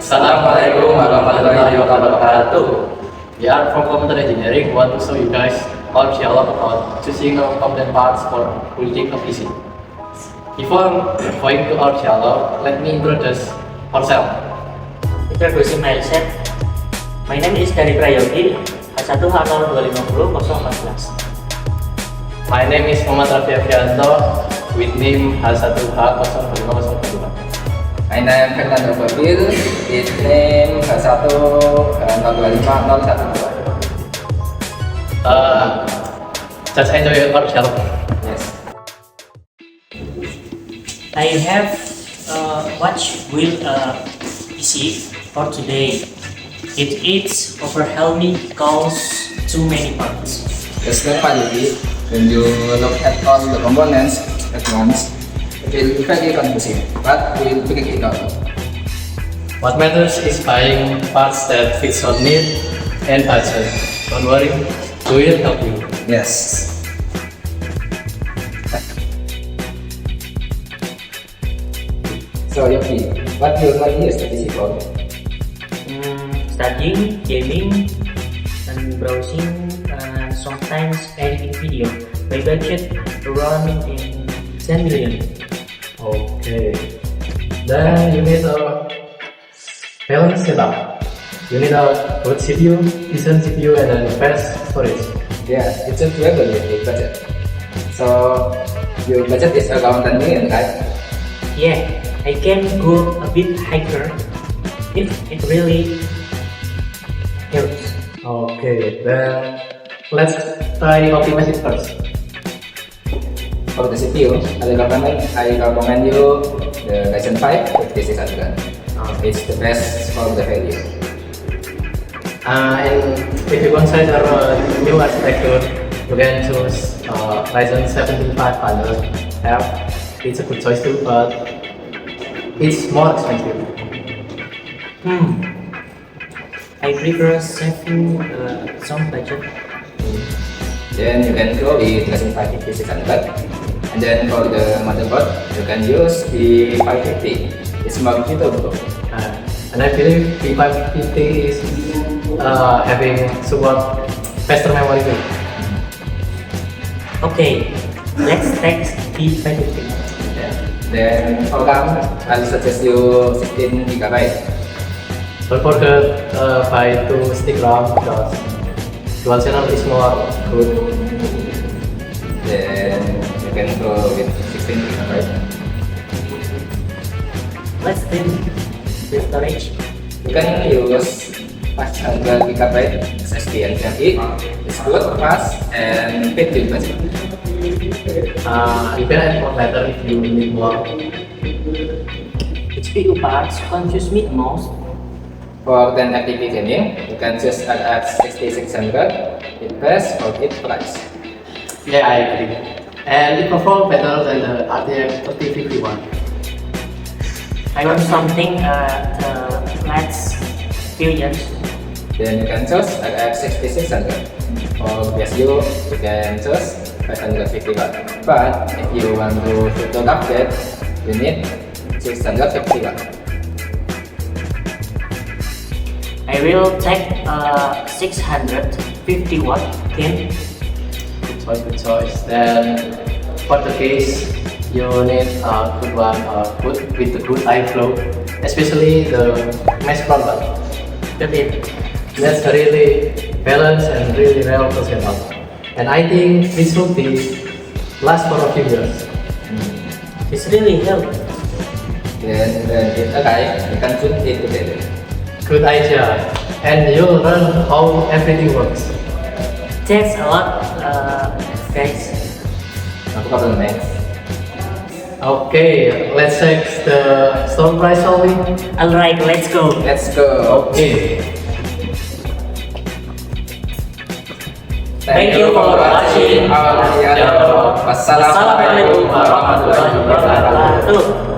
Assalamualaikum warahmatullahi wabarakatuh. We are from Computer Engineering. Want to show you guys our dialog about choosing component parts for building a PC. Before going to our dialog, let me introduce ourselves. Introducing myself. My name is Dari Prayogi, H1H0250 My name is Muhammad Rafi Afianto with name H1H0502. My name Fernando Fabil, with name H1H025012. Just enjoy our dialog. Yes. I have watched build a PC for today. It is overwhelming because too many parts. There's no quality when you look at all the components at once. It will be very confusing, but we'll figure it out. What matters is buying parts that fits your need and budget. Don't worry, we will help you. Yes. So Yogi, what do you normally use the PC for? Studying, gaming, and browsing, and sometimes editing video. My budget around in 10 million. Okay. Then you need a balanced setup. You need a good CPU, decent CPU, and then fast storage. Yeah, it's a doable with your budget. So your budget is around 10 million, right? Yeah, I can go a bit higher if it really helps. Okay. Then let's try optimize it first. For the CPU, I recommend you the Ryzen 5 5600. It's the best for the value. And if you consider new architecture, you can choose Ryzen 7500F. It's a good choice too, but it's more expensive. I prefer saving some budget. Then you can go with Ryzen 5 5600. And then for the motherboard, you can use the 550. It's more suitable. And I believe P550 is having support faster memory too. Okay, let's take P550. Then for RAM, I'll suggest you 16 GB. Don't forget buy 2 stick RAM because dual channel is more good. Then you can go with 16 GB. Let's do the storage. You can use 500 GB SSD NVMe. It's good, fast, and fit your budget. You can add more later if you need more. HPU parts confuse me the most. For 1080p gaming, you can choose RX 6600. It best for its price. Yeah, I agree. And it performs better than the RTX 3051. I want something that lasts few years. Then you can choose RX 6600. For PSU, you can choose 550 watt. But if you want to upgrade, you need 650 watt. I will take 650 watt tin. Good choice. Then for the case, you need a good one, with the good airflow, especially the mesh front one. That's really balanced and really well positioned. And I think this should be last for a few years. It's really helpful. Then if you can tune it together. Good idea. And you'll learn how everything works. Thanks a lot, guys. No problem, man. Okay, let's check the store price, shall we? Alright, let's go. Let's go. Okay. Thank you for watching. Wassalamualaikum warahmatullahi wabarakatuh.